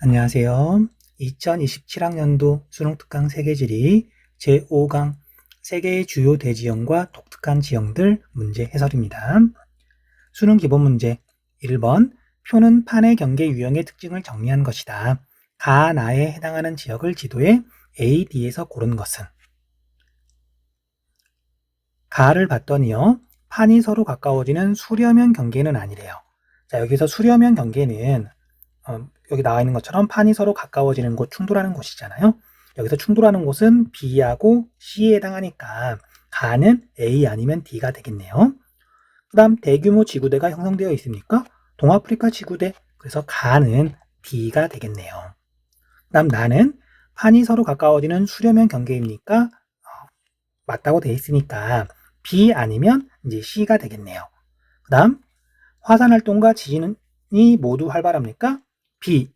안녕하세요. 2027학년도 수능특강 세계지리 제5강 세계의 주요 대지형과 독특한 지형들 문제 해설입니다. 수능 기본 문제 1번 표는 판의 경계 유형의 특징을 정리한 것이다. 가, 나에 해당하는 지역을 지도에 A, D에서 고른 것은? 가를 봤더니요. 판이 서로 가까워지는 수렴형 경계는 아니래요. 자, 여기서 수렴형 경계는 여기 나와 있는 것처럼 판이 서로 가까워지는 곳, 충돌하는 곳이잖아요. 여기서 충돌하는 곳은 B하고 C에 해당하니까 가는 A 아니면 D가 되겠네요. 그 다음 대규모 지구대가 형성되어 있습니까? 동아프리카 지구대. 그래서 가는 D가 되겠네요. 그 다음 나는 판이 서로 가까워지는 수렴형 경계입니까? 맞다고 돼 있으니까 B 아니면 이제 C가 되겠네요. 그 다음 화산 활동과 지진이 모두 활발합니까? B.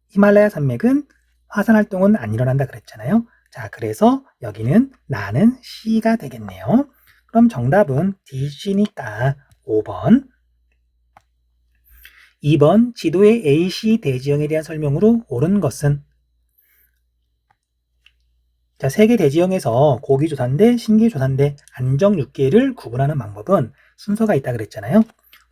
히말라야 산맥은 화산 활동은 안 일어난다 그랬잖아요. 자, 그래서 여기는 나는 C가 되겠네요. 그럼 정답은 D, C니까 5번. 2번 지도의 AC 대지형에 대한 설명으로 옳은 것은? 자, 세계 대지형에서 고기조산대, 신기조산대, 안정육계를 구분하는 방법은 순서가 있다 그랬잖아요.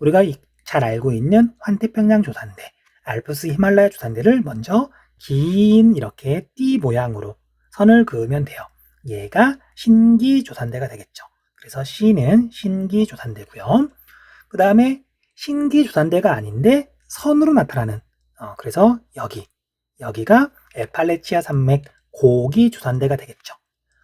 우리가 잘 알고 있는 환태평양 조산대, 알프스 히말라야 조산대를 먼저 긴 이렇게 띠 모양으로 선을 그으면 돼요. 얘가 신기조산대가 되겠죠. 그래서 C는 신기조산대고요. 그 다음에 신기조산대가 아닌데 선으로 나타나는 그래서 여기가 에팔레치아 산맥 고기조산대가 되겠죠.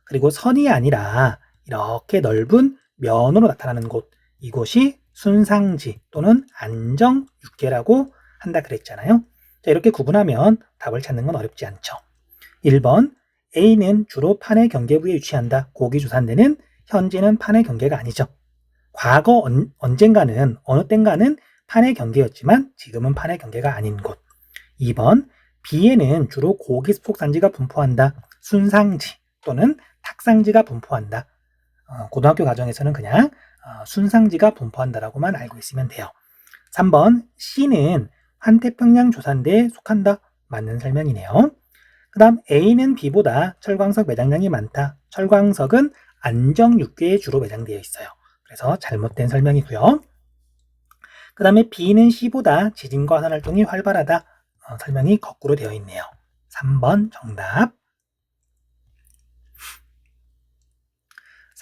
그리고 선이 아니라 이렇게 넓은 면으로 나타나는 곳, 이곳이 순상지 또는 안정육계라고 한다 그랬잖아요. 자, 이렇게 구분하면 답을 찾는 건 어렵지 않죠. 1번 A는 주로 판의 경계부에 위치한다. 고기조산대는 현재는 판의 경계가 아니죠. 과거 언젠가는 어느 땐가는 판의 경계였지만 지금은 판의 경계가 아닌 곳. 2번 B에는 주로 고기 수폭산지가 분포한다. 순상지 또는 탁상지가 분포한다. 고등학교 과정에서는 그냥 순상지가 분포한다라고만 알고 있으면 돼요. 3번 C는 환태평양 조산대에 속한다. 맞는 설명이네요. 그 다음 A는 B보다 철광석 매장량이 많다. 철광석은 안정육계에 주로 매장되어 있어요. 그래서 잘못된 설명이고요. 그 다음에 B는 C보다 지진과 화산 활동이 활발하다. 설명이 거꾸로 되어 있네요. 3번 정답.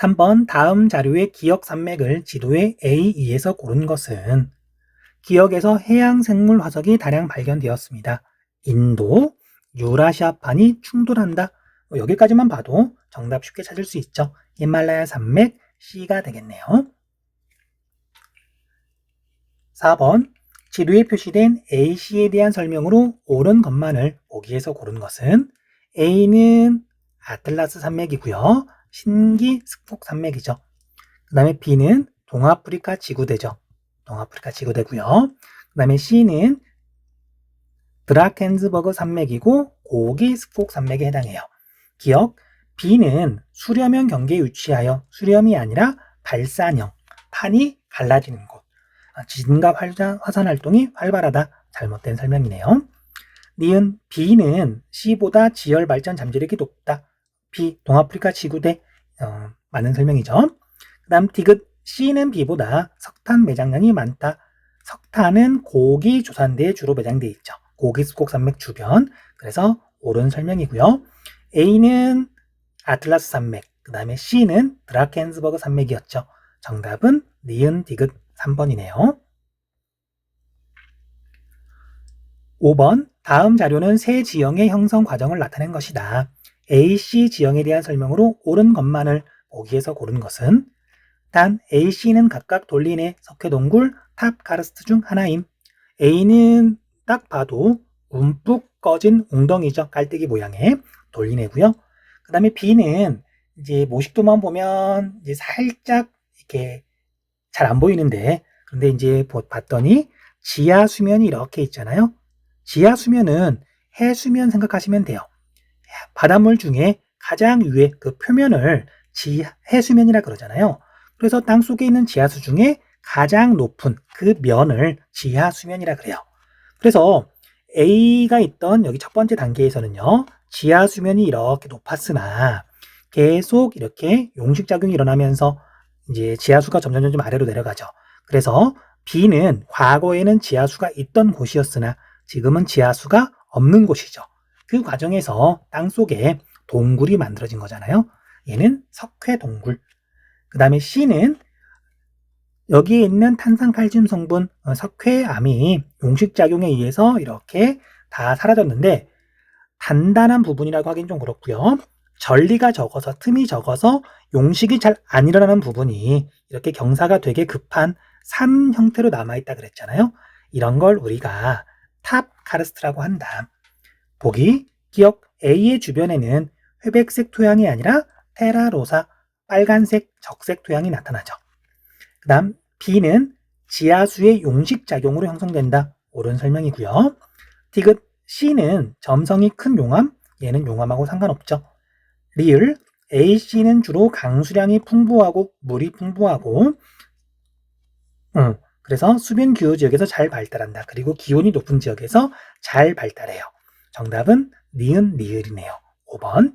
3번 다음 자료의 기역 산맥을 지도에 A2에서 고른 것은? 기역에서 해양 생물 화석이 다량 발견되었습니다. 인도, 유라시아판이 충돌한다. 여기까지만 봐도 정답 쉽게 찾을 수 있죠. 히말라야 산맥 C가 되겠네요. 4번 지도에 표시된 AC에 대한 설명으로 옳은 것만을 보기에서 고른 것은? A는 아틀라스 산맥이고요. 신기 스폭 산맥이죠. 그 다음에 B는 동아프리카 지구대죠. 동아프리카 지구대고요. 그 다음에 C는 드라켄즈버그 산맥이고 고기 스폭 산맥에 해당해요. 기억, B는 수렴형 경계에 위치하여 수렴이 아니라 발산형, 판이 갈라지는 곳. 지진과 화산 활동이 활발하다. 잘못된 설명이네요. 니은 B는 C보다 지열 발전 잠재력이 높다. B, 동아프리카 지구대. 맞는 설명이죠. 그 다음 디귿, C는 B보다 석탄 매장량이 많다. 석탄은 고기 조산대에 주로 매장되어 있죠. 고기 수곡 산맥 주변. 그래서 옳은 설명이고요. A는 아틀라스 산맥, 그 다음에 C는 드라켄스버그 산맥이었죠. 정답은 니은 디귿 3번이네요. 5번 다음 자료는 세 지형의 형성 과정을 나타낸 것이다. AC 지형에 대한 설명으로 옳은 것만을 보기에서 고른 것은? 단 AC는 각각 돌린의 석회동굴, 탑 카르스트 중 하나임. A는 딱 봐도 움푹 꺼진 웅덩이죠. 깔때기 모양의 돌린애고요. 그 다음에 B는 이제 모식도만 보면 이제 살짝 이렇게 잘 안 보이는데, 그런데 이제 봤더니 지하 수면이 이렇게 있잖아요. 지하 수면은 해수면 생각하시면 돼요. 바닷물 중에 가장 위에 그 표면을 해수면이라 그러잖아요. 그래서 땅 속에 있는 지하수 중에 가장 높은 그 면을 지하수면이라 그래요. 그래서 A가 있던 여기 첫 번째 단계에서는요, 지하 수면이 이렇게 높았으나 계속 이렇게 용식작용이 일어나면서 이제 지하수가 점점 아래로 내려가죠. 그래서 B는 과거에는 지하수가 있던 곳이었으나 지금은 지하수가 없는 곳이죠. 그 과정에서 땅속에 동굴이 만들어진 거잖아요. 얘는 석회 동굴. 그 다음에 C는 여기에 있는 탄산칼슘 성분 석회암이 용식작용에 의해서 이렇게 다 사라졌는데 단단한 부분이라고 하긴 좀 그렇고요. 전리가 적어서 틈이 적어서 용식이 잘 안 일어나는 부분이 이렇게 경사가 되게 급한 산 형태로 남아있다 그랬잖아요. 이런 걸 우리가 탑 카르스트라고 한다. 보기 기억 A의 주변에는 회백색 토양이 아니라 테라로사 빨간색 적색 토양이 나타나죠. 그 다음 B는 지하수의 용식작용으로 형성된다. 옳은 설명이고요. 디귿 C는 점성이 큰 용암, 얘는 용암하고 상관없죠. 리을 AC는 주로 강수량이 풍부하고 물이 풍부하고 그래서 수변 기후 지역에서 잘 발달한다. 그리고 기온이 높은 지역에서 잘 발달해요. 정답은 니은 리을이네요. 5번.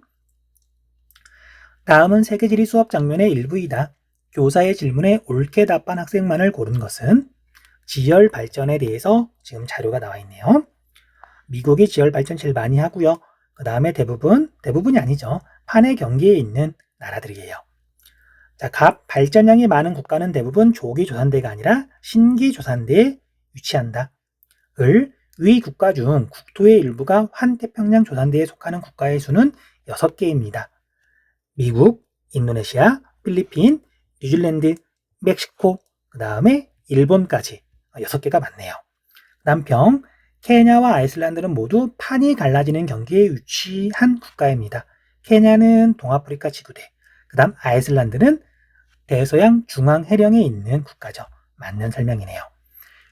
다음은 세계지리 수업 장면의 일부이다. 교사의 질문에 옳게 답한 학생만을 고른 것은 지열 발전에 대해서 지금 자료가 나와 있네요. 미국이 지열 발전 제일 많이 하고요. 그 다음에 대부분이 아니죠. 판의 경계에 있는 나라들이에요. 자, 갑 발전량이 많은 국가는 대부분 조기 조산대가 아니라 신기 조산대에 위치한다. 위 국가 중 국토의 일부가 환태평양 조산대에 속하는 국가의 수는 6개입니다. 미국, 인도네시아, 필리핀, 뉴질랜드, 멕시코, 그 다음에 일본까지 6개가 맞네요. 남평, 케냐와 아이슬란드는 모두 판이 갈라지는 경계에 위치한 국가입니다. 케냐는 동아프리카 지구대, 그 다음 아이슬란드는 대서양 중앙 해령에 있는 국가죠. 맞는 설명이네요.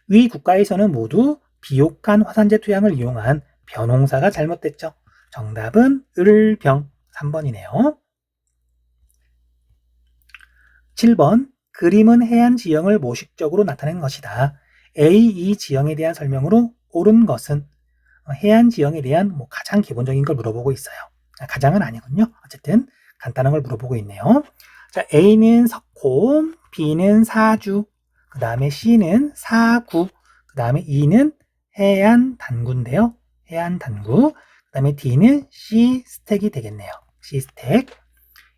위 국가에서는 모두 비옥한 화산재 토양을 이용한 벼농사가 잘못됐죠. 정답은 을병 3번이네요. 7번 그림은 해안 지형을 모식적으로 나타낸 것이다. A, 이 지형에 대한 설명으로 옳은 것은 해안 지형에 대한 가장 기본적인 걸 물어보고 있어요. 가장은 아니군요. 어쨌든 간단한 걸 물어보고 있네요. 자, A는 석호, B는 사주, 그 다음에 C는 사구, 그 다음에 E는 해안 단구인데요. 해안 단구. 그 다음에 D는 C 스택이 되겠네요. C 스택.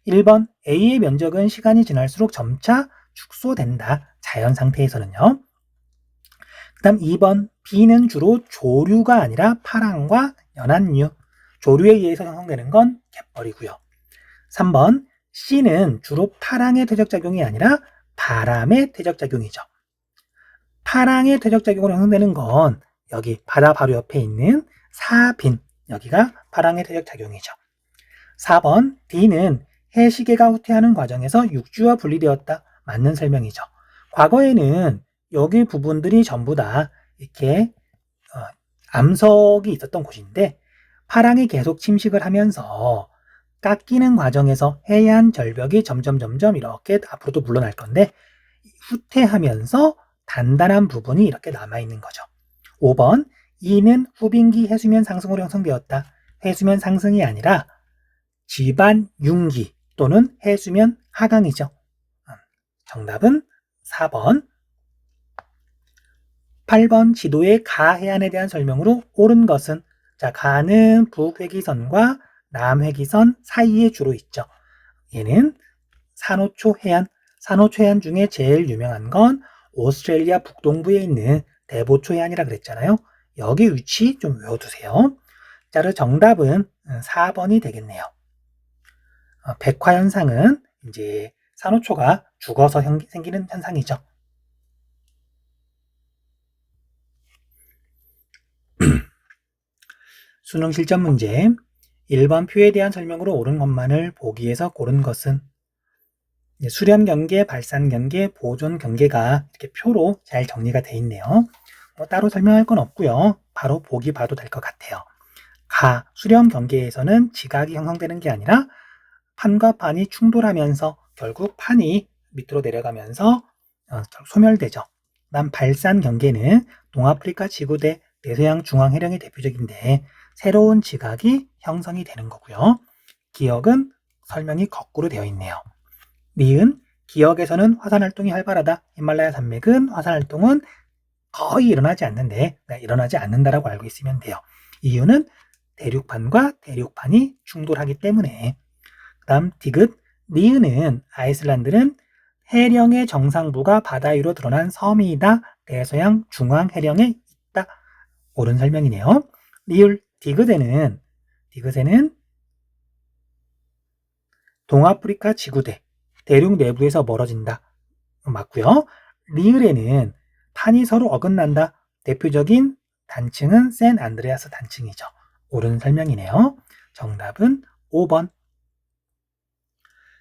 1번 A의 면적은 시간이 지날수록 점차 축소된다. 자연 상태에서는요. 그 다음 2번 B는 주로 조류가 아니라 파랑과 연안류. 조류에 의해서 형성되는 건 갯벌이고요. 3번 C는 주로 파랑의 퇴적작용이 아니라 바람의 퇴적작용이죠. 파랑의 퇴적작용으로 형성되는 건 여기 바다 바로 옆에 있는 사빈, 여기가 파랑의 퇴적작용이죠. 4번 D는 해시계가 후퇴하는 과정에서 육지와 분리되었다. 맞는 설명이죠. 과거에는 여기 부분들이 전부 다 이렇게 암석이 있었던 곳인데 파랑이 계속 침식을 하면서 깎이는 과정에서 해안 절벽이 점점 이렇게 앞으로도 물러날 건데 후퇴하면서 단단한 부분이 이렇게 남아있는 거죠. 5번 E는 후빙기 해수면 상승으로 형성되었다. 해수면 상승이 아니라 지반 융기 또는 해수면 하강이죠. 정답은 4번. 8번 지도의 가해안에 대한 설명으로 옳은 것은 자, 가는 북회기선과 남회기선 사이에 주로 있죠. 얘는 산호초 해안, 산호초 해안 중에 제일 유명한 건 오스트레일리아 북동부에 있는 대보초 해안이라 그랬잖아요. 여기 위치 좀 외워두세요. 자, 정답은 4번이 되겠네요. 백화 현상은 이제 산호초가 죽어서 생기는 현상이죠. 수능 실전 문제 1번 표에 대한 설명으로 옳은 것만을 보기에서 고른 것은 수렴 경계, 발산 경계, 보존 경계가 이렇게 표로 잘 정리가 되어 있네요. 따로 설명할 건 없고요. 바로 보기 봐도 될 것 같아요. 수렴 경계에서는 지각이 형성되는 게 아니라 판과 판이 충돌하면서 결국 판이 밑으로 내려가면서 소멸되죠. 그다음 발산 경계는 동아프리카 지구대 대서양 중앙 해령이 대표적인데 새로운 지각이 형성이 되는 거고요. 기역은 설명이 거꾸로 되어 있네요. 니은 기역에서는 화산활동이 활발하다. 히말라야 산맥은 화산활동은 거의 일어나지 않는데 일어나지 않는다라고 알고 있으면 돼요. 이유는 대륙판과 대륙판이 충돌하기 때문에. 그 다음 디귿 니은은 아이슬란드는 해령의 정상부가 바다 위로 드러난 섬이다. 대서양 중앙 해령에 있다. 옳은 설명이네요. 리을 디귿에는 동아프리카 지구대 대륙 내부에서 멀어진다. 맞고요. 리을에는 판이 서로 어긋난다. 대표적인 단층은 샌 안드레아스 단층이죠. 옳은 설명이네요. 정답은 5번.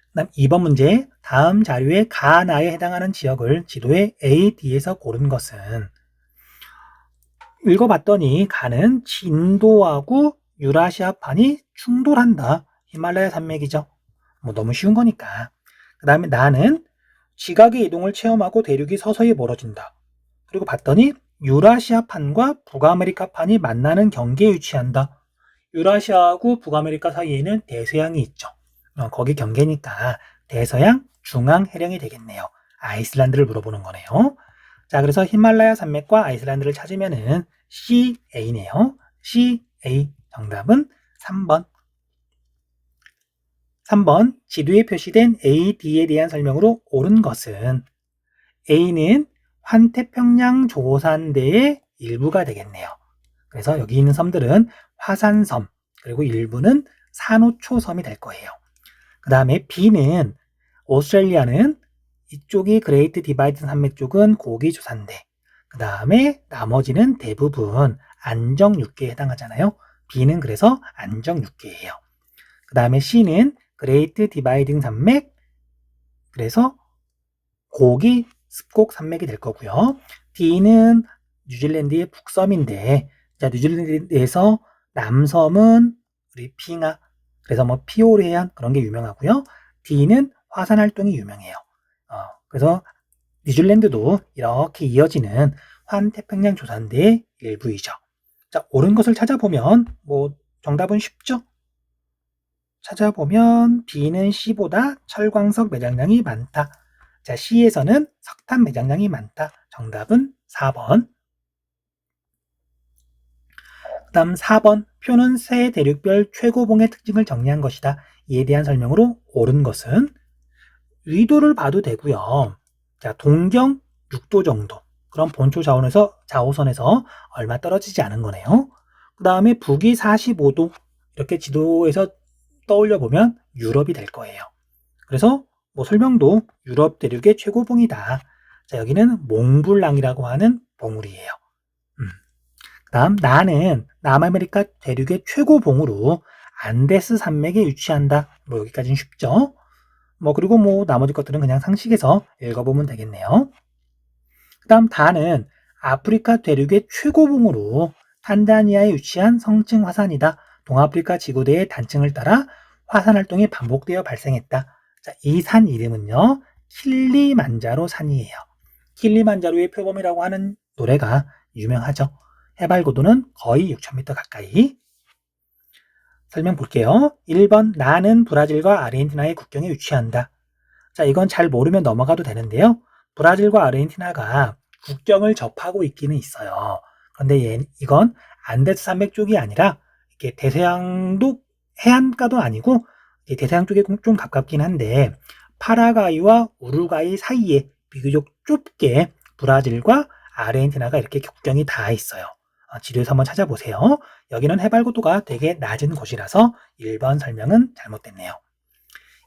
그다음 2번 문제. 다음 자료의 가나에 해당하는 지역을 지도의 A, D에서 고른 것은 읽어봤더니 가는 인도하고 유라시아판이 충돌한다. 히말라야 산맥이죠. 뭐 너무 쉬운 거니까. 그 다음에 나는 지각의 이동을 체험하고 대륙이 서서히 멀어진다. 그리고 봤더니 유라시아판과 북아메리카판이 만나는 경계에 위치한다. 유라시아하고 북아메리카 사이에는 대서양이 있죠. 거기 경계니까 대서양 중앙 해령이 되겠네요. 아이슬란드를 물어보는 거네요. 자, 그래서 히말라야 산맥과 아이슬란드를 찾으면은 CA네요. CA 정답은 3번. 3번 지도에 표시된 AD에 대한 설명으로 옳은 것은 A는 환태평양 조산대의 일부가 되겠네요. 그래서 여기 있는 섬들은 화산섬 그리고 일부는 산호초섬이 될 거예요. 그 다음에 B는 오스트레일리아는 이쪽이 그레이트 디바이드 산맥 쪽은 고기조산대 그 다음에 나머지는 대부분 안정육계에 해당하잖아요. B는 그래서 안정육계예요. 그 다음에 C는 그레이트 디바이딩 산맥 그래서 고기 습곡 산맥이 될 거고요. D는 뉴질랜드의 북섬인데 자, 뉴질랜드에서 남섬은 우리 핑하 그래서 뭐 피오르 해안 그런 게 유명하고요. D는 화산 활동이 유명해요. 그래서 뉴질랜드도 이렇게 이어지는 환태평양 조산대의 일부이죠. 자, 옳은 것을 찾아보면 뭐 정답은 쉽죠? 찾아보면 B는 C보다 철광석 매장량이 많다. 자, C에서는 석탄 매장량이 많다. 정답은 4번. 그 다음 4번. 표는 새 대륙별 최고봉의 특징을 정리한 것이다. 이에 대한 설명으로 옳은 것은 위도를 봐도 되고요. 자, 동경 6도 정도. 그럼 본초 좌우선에서 얼마 떨어지지 않은 거네요. 그 다음에 북위 45도. 이렇게 지도에서 떠올려 보면 유럽이 될 거예요. 그래서 뭐 설명도 유럽 대륙의 최고봉이다. 자, 여기는 몽블랑이라고 하는 봉우리예요. 그 다음 나는 남아메리카 대륙의 최고봉으로 안데스 산맥에 위치한다. 뭐 여기까지는 쉽죠. 뭐 그리고 뭐 나머지 것들은 그냥 상식에서 읽어보면 되겠네요. 그 다음 다는 아프리카 대륙의 최고봉으로 탄자니아에 위치한 성층 화산이다. 동아프리카 지구대의 단층을 따라 화산 활동이 반복되어 발생했다. 자, 이 산 이름은요. 킬리만자로 산이에요. 킬리만자로의 표범이라고 하는 노래가 유명하죠. 해발 고도는 거의 6,000m 가까이. 설명 볼게요. 1번 나는 브라질과 아르헨티나의 국경에 위치한다. 자, 이건 잘 모르면 넘어가도 되는데요. 브라질과 아르헨티나가 국경을 접하고 있기는 있어요. 그런데 이건 안데스 산맥 쪽이 아니라 이렇게 대서양도 해안가도 아니고 대서양 쪽에 좀 가깝긴 한데 파라과이와 우루과이 사이에 비교적 좁게 브라질과 아르헨티나가 이렇게 국경이 닿아 있어요. 지도에서 한번 찾아보세요. 여기는 해발고도가 되게 낮은 곳이라서 1번 설명은 잘못됐네요.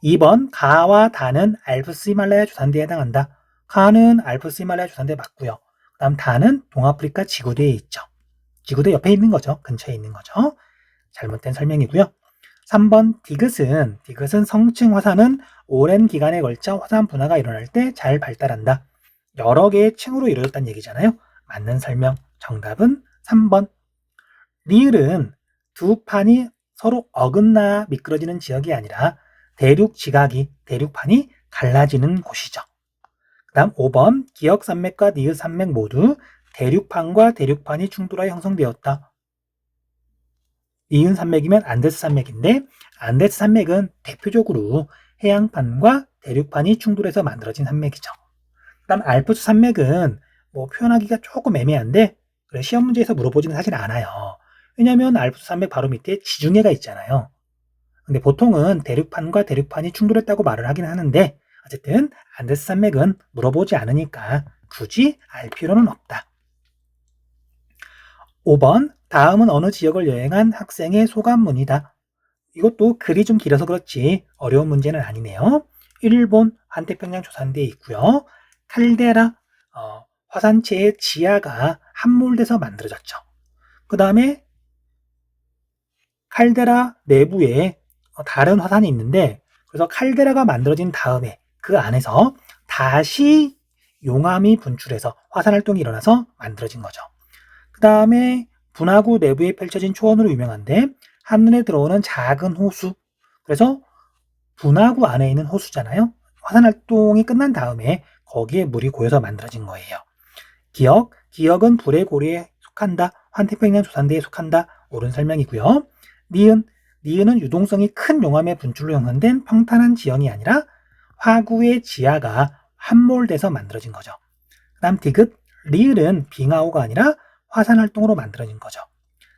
2번 가와 다는 알프스 히말라야 조산대에 해당한다. 가는 알프스 히말라야 조산대 맞고요. 그 다음 다는 동아프리카 지구대에 있죠. 지구대 옆에 있는 거죠. 근처에 있는 거죠. 잘못된 설명이고요. 3번 디귿은 성층 화산은 오랜 기간에 걸쳐 화산 분화가 일어날 때 잘 발달한다. 여러 개의 층으로 이루어졌다는 얘기잖아요. 맞는 설명. 정답은 3번. 리을은 두 판이 서로 어긋나 미끄러지는 지역이 아니라 대륙판이 갈라지는 곳이죠. 그 다음 5번 기역산맥과 니읒산맥 모두 대륙판과 대륙판이 충돌하여 형성되었다. 니은 산맥이면 안데스 산맥인데 안데스 산맥은 대표적으로 해양판과 대륙판이 충돌해서 만들어진 산맥이죠. 그다음 알프스 산맥은 뭐 표현하기가 조금 애매한데 그래, 시험 문제에서 물어보지는 사실 않아요. 왜냐하면 알프스 산맥 바로 밑에 지중해가 있잖아요. 근데 보통은 대륙판과 대륙판이 충돌했다고 말을 하긴 하는데 어쨌든 안데스 산맥은 물어보지 않으니까 굳이 알 필요는 없다. 5번 다음은 어느 지역을 여행한 학생의 소감문이다. 이것도 글이 좀 길어서 그렇지 어려운 문제는 아니네요. 일본 환태평양 조산대에 있고요. 칼데라 화산체의 지하가 함몰돼서 만들어졌죠. 그 다음에 칼데라 내부에 다른 화산이 있는데 그래서 칼데라가 만들어진 다음에 그 안에서 다시 용암이 분출해서 화산 활동이 일어나서 만들어진 거죠. 그 다음에 분화구 내부에 펼쳐진 초원으로 유명한데 한눈에 들어오는 작은 호수. 그래서 분화구 안에 있는 호수잖아요. 화산 활동이 끝난 다음에 거기에 물이 고여서 만들어진 거예요. 기억은 불의 고리에 속한다. 환태평양 조산대에 속한다. 옳은 설명이고요. 니은은 유동성이 큰 용암의 분출로 형성된 평탄한 지형이 아니라 화구의 지하가 함몰돼서 만들어진 거죠. 그 다음 리을은 빙하호가 아니라 화산 활동으로 만들어진 거죠.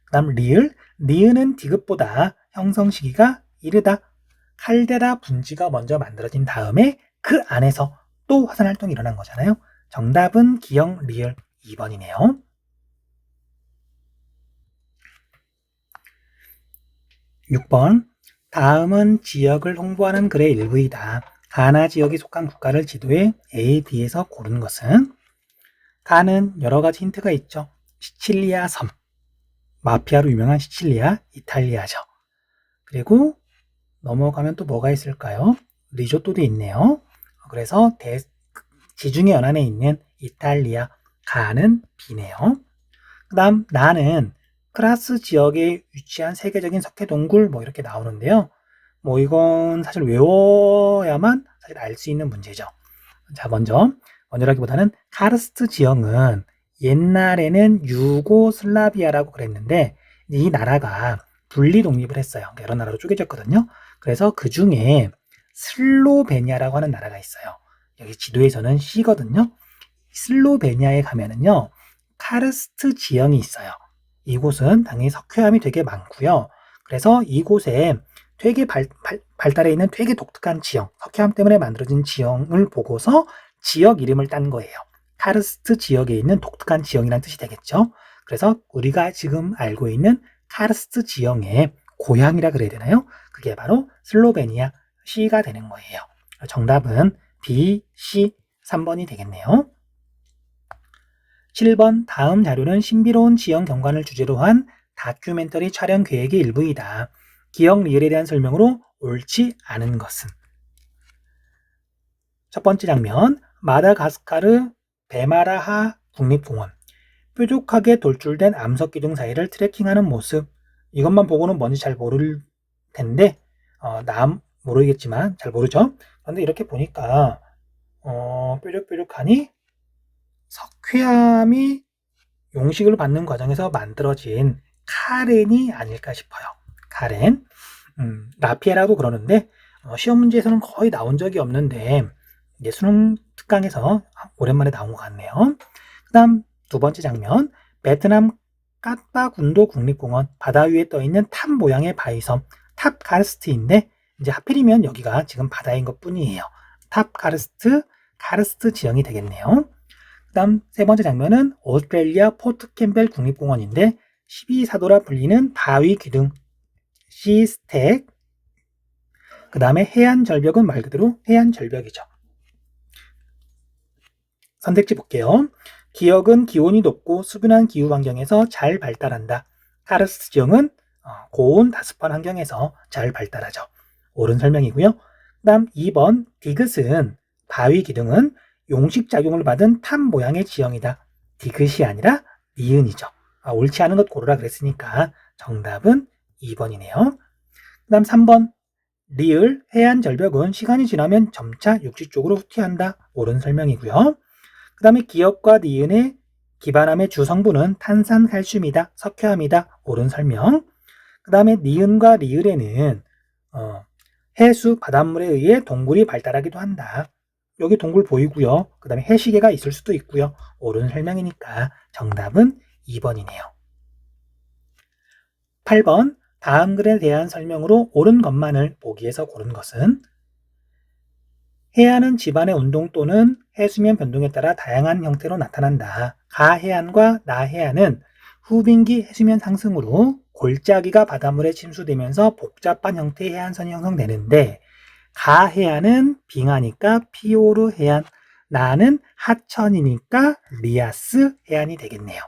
그 다음 리은은 디귿보다 형성 시기가 이르다. 칼데라 분지가 먼저 만들어진 다음에 그 안에서 또 화산 활동이 일어난 거잖아요. 정답은 기역 리을 2번이네요. 6번 다음은 지역을 홍보하는 글의 일부이다. 가나 지역에 속한 국가를 지도에 A, D에서 고른 것은 가는 여러 가지 힌트가 있죠. 시칠리아 섬, 마피아로 유명한 시칠리아, 이탈리아죠. 그리고 넘어가면 또 뭐가 있을까요? 리조또도 있네요. 그래서 지중해 연안에 있는 이탈리아, 가는 B네요. 그 다음 나는 크라스 지역에 위치한 세계적인 석회동굴 뭐 이렇게 나오는데요. 뭐 이건 사실 외워야만 사실 알 수 있는 문제죠. 자, 먼저라기보다는 카르스트 지형은 옛날에는 유고슬라비아라고 그랬는데 이 나라가 분리 독립을 했어요. 그러니까 여러 나라로 쪼개졌거든요. 그래서 그 중에 슬로베니아라고 하는 나라가 있어요. 여기 지도에서는 C거든요. 슬로베니아에 가면은요, 카르스트 지형이 있어요. 이곳은 당연히 석회암이 되게 많고요. 그래서 이곳에 되게 발달해 있는 되게 독특한 지형, 석회암 때문에 만들어진 지형을 보고서 지역 이름을 딴 거예요. 카르스트 지역에 있는 독특한 지형이라는 뜻이 되겠죠. 그래서 우리가 지금 알고 있는 카르스트 지형의 고향이라 그래야 되나요? 그게 바로 슬로베니아 C가 되는 거예요. 정답은 B, C, 3번이 되겠네요. 7번 다음 자료는 신비로운 지형 경관을 주제로 한 다큐멘터리 촬영 계획의 일부이다. 기억 리을에 대한 설명으로 옳지 않은 것은 첫 번째 장면 마다가스카르 베마라하 국립공원 뾰족하게 돌출된 암석 기둥 사이를 트레킹하는 모습. 이것만 보고는 뭔지 잘 모를 텐데 모르겠지만 잘 모르죠. 그런데 이렇게 보니까 뾰족뾰족하니 석회암이 용식을 받는 과정에서 만들어진 카렌이 아닐까 싶어요. 카렌, 라피에라고 그러는데 시험 문제에서는 거의 나온 적이 없는데 이제 수능 특강에서 오랜만에 나온 것 같네요. 그 다음 두 번째 장면, 베트남 까빠군도 국립공원 바다 위에 떠있는 탑 모양의 바위섬 탑 카르스트인데 이제 하필이면 여기가 지금 바다인 것 뿐이에요. 탑 카르스트 지형이 되겠네요. 그 다음 세 번째 장면은 오스트레일리아 포트 캠벨 국립공원인데 12사도라 불리는 바위 기둥 시스텍. 그 다음에 해안 절벽은 말 그대로 해안 절벽이죠. 선택지 볼게요. 기역은 기온이 높고 수분한 기후 환경에서 잘 발달한다. 카르스트 지형은 고온 다습한 환경에서 잘 발달하죠. 옳은 설명이고요. 그 다음 2번 디귿은 바위 기둥은 용식작용을 받은 탑 모양의 지형이다. 디귿이 아니라 니은이죠. 옳지 않은 것 고르라 그랬으니까 정답은 2번이네요. 그 다음 3번 리을 해안 절벽은 시간이 지나면 점차 육지 쪽으로 후퇴한다. 옳은 설명이고요. 그 다음에 기역과 니은의 기반암의 주 성분은 탄산칼슘이다. 석회암이다. 옳은 설명. 그 다음에 니은과 리을에는 해수 바닷물에 의해 동굴이 발달하기도 한다. 여기 동굴 보이고요. 그 다음에 해시계가 있을 수도 있고요. 옳은 설명이니까 정답은 2번이네요. 8번 다음 글에 대한 설명으로 옳은 것만을 보기에서 고른 것은 해안은 지반의 운동 또는 해수면 변동에 따라 다양한 형태로 나타난다. 가해안과 나해안은 후빙기 해수면 상승으로 골짜기가 바닷물에 침수되면서 복잡한 형태의 해안선이 형성되는데 가해안은 빙하니까 피오르 해안, 나는 하천이니까 리아스 해안이 되겠네요.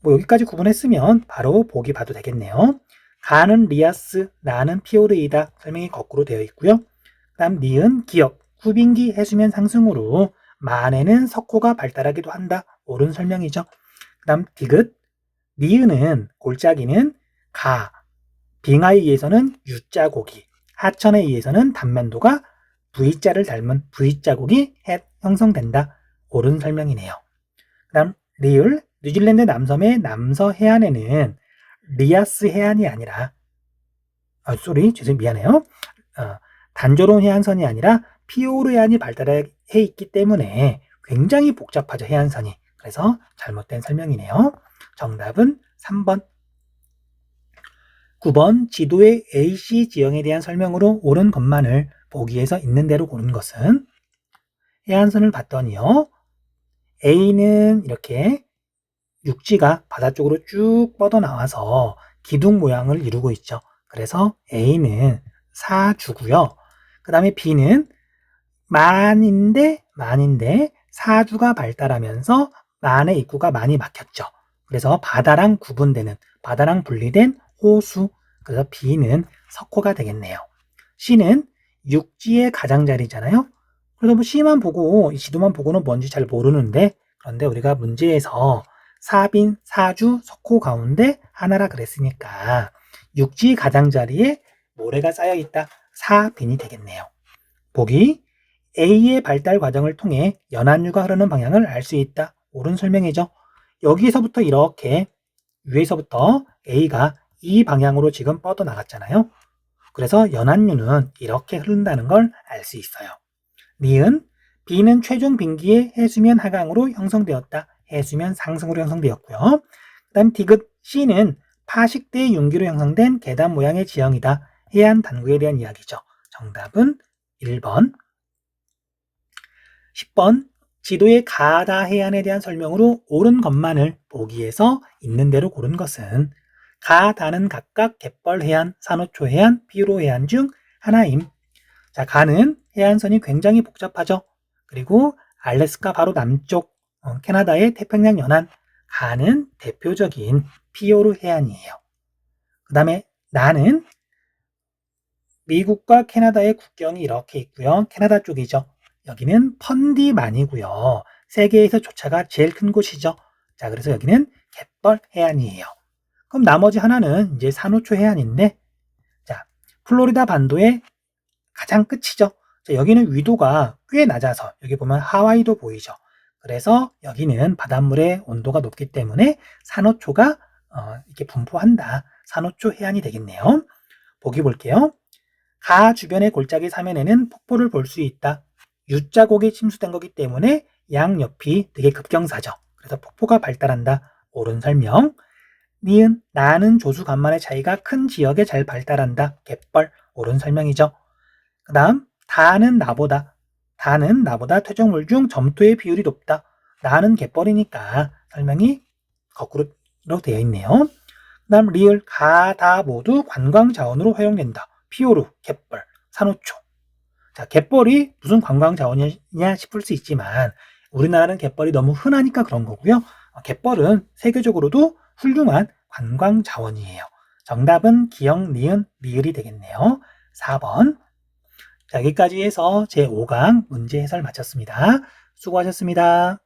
여기까지 구분했으면 바로 보기 봐도 되겠네요. 가는 리아스, 나는 피오르이다. 설명이 거꾸로 되어 있고요. 그 다음 니은 기역, 후빙기 해수면 상승으로 만에는 석호가 발달하기도 한다. 옳은 설명이죠. 그 다음 디귿, 니은은 골짜기는 가, 빙하에 의해서는 U자곡이, 하천에 의해서는 단면도가 V자를 닮은 V자곡이 형성된다. 옳은 설명이네요. 그 다음 리을, 뉴질랜드 남섬의 남서 해안에는 리아스 해안이 아니라 미안해요. 단조로운 해안선이 아니라 피오르 해안이 발달해 있기 때문에 굉장히 복잡하죠, 해안선이. 그래서 잘못된 설명이네요. 정답은 3번. 9번 지도의 AC 지형에 대한 설명으로 옳은 것만을 보기에서 있는 대로 고른 것은 해안선을 봤더니요. A는 이렇게 육지가 바다 쪽으로 쭉 뻗어나와서 기둥 모양을 이루고 있죠. 그래서 A는 사주고요. 그 다음에 B는 만인데 사주가 발달하면서 만의 입구가 많이 막혔죠. 그래서 바다랑 구분되는, 바다랑 분리된 호수, 그래서 B는 석호가 되겠네요. C는 육지의 가장자리잖아요. 그래서 C만 보고, 이 지도만 보고는 뭔지 잘 모르는데, 그런데 우리가 문제에서 사빈, 사주, 석호 가운데 하나라 그랬으니까 육지 가장자리에 모래가 쌓여있다. 사빈이 되겠네요. 보기, A의 발달 과정을 통해 연안유가 흐르는 방향을 알 수 있다. 옳은 설명이죠. 여기서부터 이렇게 위에서부터 A가 이 방향으로 지금 뻗어나갔잖아요. 그래서 연안유는 이렇게 흐른다는 걸 알 수 있어요. 니은, B는 최종 빙기의 해수면 하강으로 형성되었다. 해수면 상승으로 형성되었고요. 그 다음 디귿 C는 파식대의 융기로 형성된 계단 모양의 지형이다. 해안 단구에 대한 이야기죠. 정답은 1번. 10번 지도의 가다 해안에 대한 설명으로 옳은 것만을 보기에서 있는 대로 고른 것은 가다는 각각 갯벌 해안, 산호초 해안, 피로 해안 중 하나임. 자, 가는 해안선이 굉장히 복잡하죠. 그리고 알래스카 바로 남쪽, 캐나다의 태평양 연안, 가는 대표적인 피오르 해안이에요. 그 다음에 나는 미국과 캐나다의 국경이 이렇게 있고요. 캐나다 쪽이죠. 여기는 펀디만이고요. 세계에서 조차가 제일 큰 곳이죠. 자, 그래서 여기는 갯벌 해안이에요. 그럼 나머지 하나는 이제 산호초 해안인데, 자, 플로리다 반도의 가장 끝이죠. 자, 여기는 위도가 꽤 낮아서 여기 보면 하와이도 보이죠. 그래서 여기는 바닷물의 온도가 높기 때문에 산호초가 이렇게 분포한다. 산호초 해안이 되겠네요. 보기 볼게요. 가 주변의 골짜기 사면에는 폭포를 볼 수 있다. U자곡이 침수된 거기 때문에 양옆이 되게 급경사죠. 그래서 폭포가 발달한다. 옳은 설명. 니은 나는 조수 간만의 차이가 큰 지역에 잘 발달한다. 갯벌. 옳은 설명이죠. 그 다음 다는 나보다 퇴적물 중 점토의 비율이 높다. 나는 갯벌이니까 설명이 거꾸로 되어 있네요. 그 다음 리을 가다 모두 관광 자원으로 활용된다. 피오르, 갯벌, 산호초. 자, 갯벌이 무슨 관광 자원이냐 싶을 수 있지만 우리나라는 갯벌이 너무 흔하니까 그런 거고요. 갯벌은 세계적으로도 훌륭한 관광 자원이에요. 정답은 기역, 니은, 리을이 되겠네요. 4번. 자, 여기까지 해서 제5강 문제 해설 마쳤습니다. 수고하셨습니다.